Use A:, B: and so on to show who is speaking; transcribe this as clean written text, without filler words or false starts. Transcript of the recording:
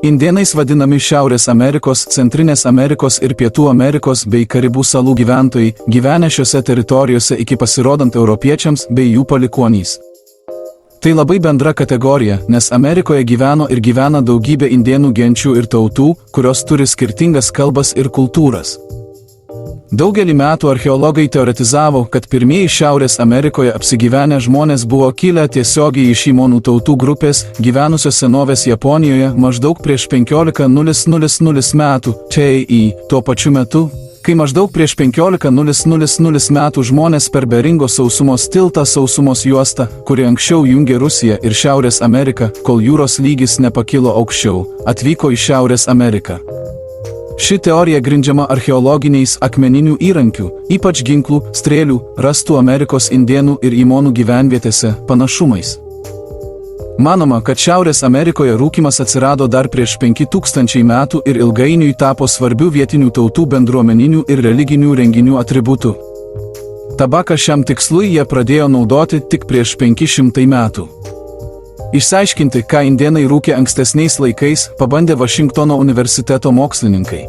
A: Indėnais vadinami Šiaurės Amerikos, Centrinės Amerikos ir Pietų Amerikos bei Karibų salų gyventojai gyvenę šiose teritorijose iki pasirodant europiečiams bei jų palikuonys. Tai labai bendra kategorija, nes Amerikoje gyveno ir gyvena daugybė indėnų genčių ir tautų, kurios turi skirtingas kalbas ir kultūras. Daugelį metų archeologai teoretizavo, kad pirmieji Šiaurės Amerikoje apsigyvenę žmonės buvo kilę tiesiogiai iš imonų tautų grupės, gyvenusios senovės Japonijoje maždaug prieš 15,000 metų, TAI. Tuo pačiu metu, kai maždaug prieš 15,000 metų žmonės per Beringo sausumos tiltą sausumos juostą, kuri anksčiau jungė Rusiją ir Šiaurės Ameriką, kol jūros lygis nepakilo aukščiau, atvyko į Šiaurės Ameriką. Ši teorija grindžiama archeologiniais akmeninių įrankių, ypač ginklų, strėlių, rastų Amerikos indėnų ir imonų gyvenvietėse panašumais. Manoma, kad Šiaurės Amerikoje rūkymas atsirado dar prieš 5000 metų ir ilgainiui tapo svarbių vietinių tautų bendruomeninių ir religinių renginių atributų. Tabaką šiam tikslui jie pradėjo naudoti tik prieš 500 metų. Išsiaiškinti, ką indėnai rūkė ankstesniais laikais, pabandė Vašingtono universiteto mokslininkai.